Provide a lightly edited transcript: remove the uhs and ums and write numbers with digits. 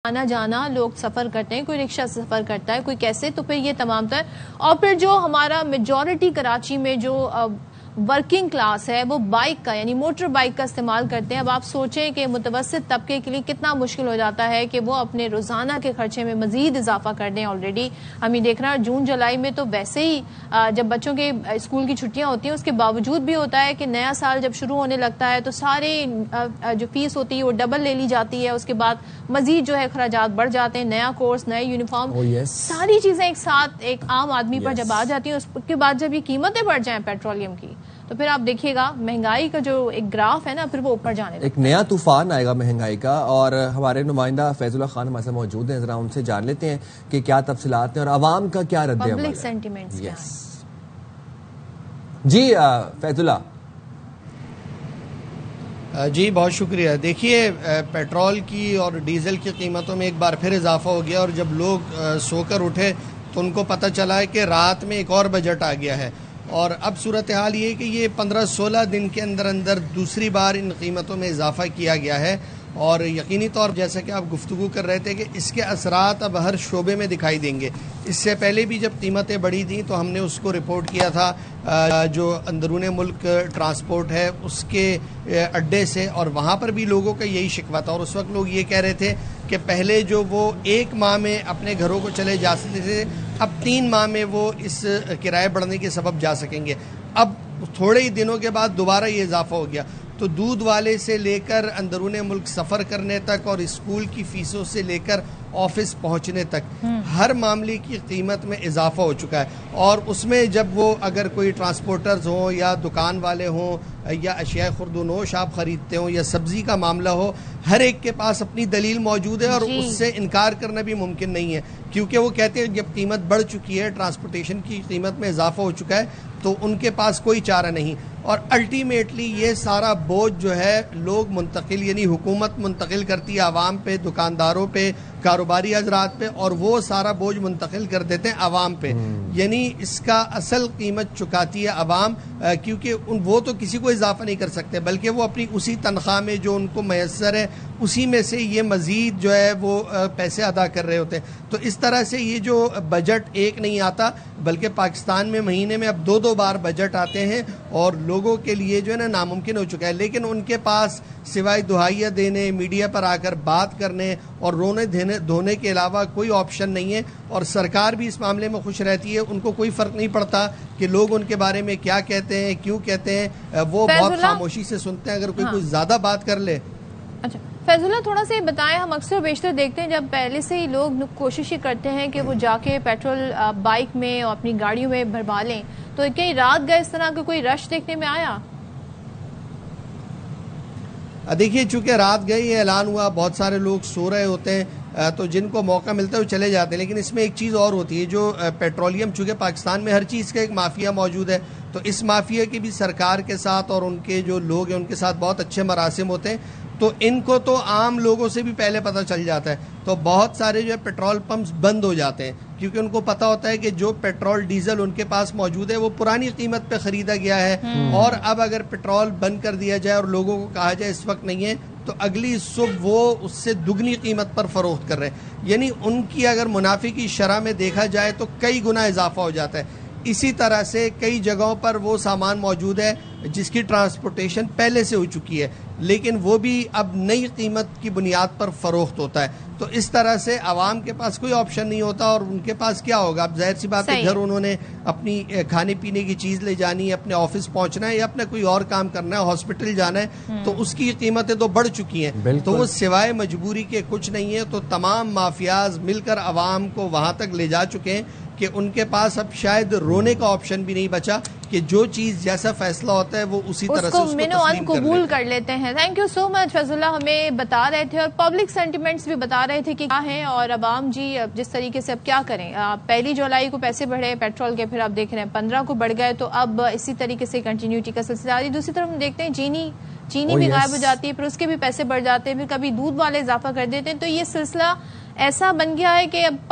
آنا جانا لوگ سفر کرتے ہیں، کوئی رکشہ سے سفر کرتا ہے، کوئی کیسے، تو پھر یہ تمام تر اور پھر جو ہمارا میجورٹی کراچی میں جو ورکنگ کلاس ہے وہ بائک کا یعنی موٹر بائک کا استعمال کرتے ہیں۔ اب آپ سوچیں کہ متوسط طبقے کے لیے کتنا مشکل ہو جاتا ہے کہ وہ اپنے روزانہ کے خرچے میں مزید اضافہ کر دیں۔ آلریڈی ہم یہ دیکھ رہے ہیں جون جولائی میں تو ویسے ہی جب بچوں کے اسکول کی چھٹیاں ہوتی ہیں اس کے باوجود بھی ہوتا ہے کہ نیا سال جب شروع ہونے لگتا ہے تو سارے جو فیس ہوتی ہے وہ ڈبل لے لی جاتی ہے، اس کے بعد مزید جو ہے اخراجات بڑھ جاتے ہیں، نیا کورس، نئے یونیفارم، ساری چیزیں ایک ساتھ ایک عام آدمی پر جب آ جاتی ہیں، اس کے بعد جب یہ قیمتیں بڑھ جائیں پیٹرولیم کی تو پھر آپ دیکھیے گا مہنگائی کا جو ایک گراف ہے نا پھر وہ اوپر جانے لگتا ہے۔ ایک نیا طوفان آئے گا مہنگائی کا، اور ہمارے نمائندہ فیض اللہ خان ہمارے ساتھ موجود ہیں، ذرا ان سے جان لیتے ہیں کہ کیا تفصیلات ہیں اور عوام کا کیا رد عمل ہے، پبلک سینٹیمنٹس کیا جی فیض اللہ۔ جی بہت شکریہ۔ دیکھیے پیٹرول کی اور ڈیزل کی قیمتوں میں ایک بار پھر اضافہ ہو گیا، اور جب لوگ سو کر اٹھے تو ان کو پتہ چلا ہے کہ رات میں ایک اور بجٹ آ گیا ہے، اور اب صورتحال یہ ہے کہ یہ 15-16 دن کے اندر دوسری بار ان قیمتوں میں اضافہ کیا گیا ہے، اور یقینی طور جیسا کہ آپ گفتگو کر رہے تھے کہ اس کے اثرات اب ہر شعبے میں دکھائی دیں گے۔ اس سے پہلے بھی جب قیمتیں بڑھی تھیں تو ہم نے اس کو رپورٹ کیا تھا جو اندرون ملک ٹرانسپورٹ ہے اس کے اڈے سے، اور وہاں پر بھی لوگوں کا یہی شکوہ تھا، اور اس وقت لوگ یہ کہہ رہے تھے کہ پہلے جو وہ 1 ماہ میں اپنے گھروں کو چلے جا سکتے تھے، اب 3 ماہ میں وہ اس کرائے بڑھنے کے سبب جا سکیں گے۔ اب تھوڑے ہی دنوں کے بعد دوبارہ یہ اضافہ ہو گیا، تو دودھ والے سے لے کر اندرون ملک سفر کرنے تک اور اسکول کی فیسوں سے لے کر آفس پہنچنے تک ہر معاملے کی قیمت میں اضافہ ہو چکا ہے، اور اس میں جب وہ اگر کوئی ٹرانسپورٹرز ہوں یا دکان والے ہوں یا اشیاء خرد و نوش آپ خریدتے ہوں یا سبزی کا معاملہ ہو، ہر ایک کے پاس اپنی دلیل موجود ہے، اور اس سے انکار کرنا بھی ممکن نہیں ہے، کیونکہ وہ کہتے ہیں جب قیمت بڑھ چکی ہے، ٹرانسپورٹیشن کی قیمت میں اضافہ ہو چکا ہے تو ان کے پاس کوئی چارہ نہیں، اور الٹیمیٹلی یہ سارا بوجھ جو ہے لوگ منتقل یعنی حکومت منتقل کرتی ہے عوام پہ، دکانداروں پہ، کاروباری حضرات پہ، اور وہ سارا بوجھ منتقل کر دیتے ہیں عوام پہ، یعنی اس کا اصل قیمت چکاتی ہے عوام، کیونکہ وہ تو کسی کو اضافہ نہیں کر سکتے بلکہ وہ اپنی اسی تنخواہ میں جو ان کو میسر ہے اسی میں سے یہ مزید جو ہے وہ پیسے ادا کر رہے ہوتے ہیں۔ تو اس طرح سے یہ جو بجٹ ایک نہیں آتا بلکہ پاکستان میں مہینے میں اب 2 بار بجٹ آتے ہیں، اور لوگوں کے لیے جو ہے نا ناممکن ہو چکا ہے، لیکن ان کے پاس سوائے دہائیاں دینے، میڈیا پر آ کر بات کرنے اور رونے دھونے کے علاوہ کوئی آپشن نہیں ہے، اور سرکار بھی اس معاملے میں خوش رہتی ہے، ان کو کوئی فرق نہیں پڑتا کہ لوگ ان کے بارے میں کیا کہتے ہیں، کیوں کہتے ہیں، وہ بہت خاموشی سے سنتے ہیں اگر کوئی کچھ زیادہ بات کر لے۔ اچھا فیض اللہ تھوڑا سا یہ بتائیں، ہم اکثر و بیشتر دیکھتے ہیں جب پہلے سے ہی لوگ کوشش کرتے ہیں کہ وہ جا کے پیٹرول بائک میں اور اپنی گاڑیوں میں بھروا لیں، تو کئی رات گئے اس طرح کا کوئی رش دیکھنے میں آیا؟ دیکھیے چونکہ رات گئے یہ اعلان ہوا، بہت سارے لوگ سو رہے ہوتے ہیں، تو جن کو موقع ملتا ہے وہ چلے جاتے ہیں، لیکن اس میں ایک چیز اور ہوتی ہے، جو پیٹرولیم چونکہ پاکستان میں ہر چیز کا ایک مافیا موجود ہے، تو اس مافیا کے بھی سرکار کے ساتھ اور ان کے جو لوگ ہیں ان کے ساتھ بہت اچھے مراسم ہوتے ہیں، تو ان کو تو عام لوگوں سے بھی پہلے پتہ چل جاتا ہے، تو بہت سارے جو ہے پیٹرول پمپس بند ہو جاتے ہیں، کیونکہ ان کو پتہ ہوتا ہے کہ جو پیٹرول ڈیزل ان کے پاس موجود ہے وہ پرانی قیمت پہ خریدا گیا ہے، اور اب اگر پیٹرول بند کر دیا جائے اور لوگوں کو کہا جائے اس وقت نہیں ہے تو اگلی صبح وہ اس سے دگنی قیمت پر فروخت کر رہے ہیں، یعنی ان کی اگر منافع کی شرح میں دیکھا جائے تو کئی گنا اضافہ ہو جاتا ہے۔ اسی طرح سے کئی جگہوں پر وہ سامان موجود ہے جس کی ٹرانسپورٹیشن پہلے سے ہو چکی ہے لیکن وہ بھی اب نئی قیمت کی بنیاد پر فروخت ہوتا ہے، تو اس طرح سے عوام کے پاس کوئی آپشن نہیں ہوتا، اور ان کے پاس کیا ہوگا، اب ظاہر سی بات ہے گھر انہوں نے اپنی کھانے پینے کی چیز لے جانی ہے، اپنے آفس پہنچنا ہے یا اپنا کوئی اور کام کرنا ہے، ہاسپٹل جانا ہے، تو اس کی قیمتیں تو بڑھ چکی ہیں، تو وہ سوائے مجبوری کے کچھ نہیں ہے، تو تمام مافیاز مل کر عوام کو وہاں تک لے جا چکے ہیں کہ ان کے پاس اب شاید رونے کا آپشن بھی نہیں بچا کہ جو چیز جیسا فیصلہ ہوتا ہے وہ اسی طرح سے اس کو تسلیم قبول کر لیتے ہیں۔ تھینک یو سو مچ فیض اللہ، ہمیں بتا رہے تھے اور پبلک سینٹیمنٹس بھی بتا رہے تھے کہ کیا ہیں، اور عوام جی جس طریقے سے اب کیا کریں، 1 جولائی کو پیسے بڑھے پیٹرول کے، پھر آپ دیکھ رہے ہیں 15 کو بڑھ گئے، تو اب اسی طریقے سے کنٹینیوٹی کا سلسلہ جاری۔ دوسری طرف ہم دیکھتے ہیں چینی بھی غائب ہو جاتی ہے، پھر اس کے بھی پیسے بڑھ جاتے ہیں، پھر کبھی دودھ والے اضافہ کر دیتے ہیں، تو یہ سلسلہ ایسا بن گیا ہے کہ اب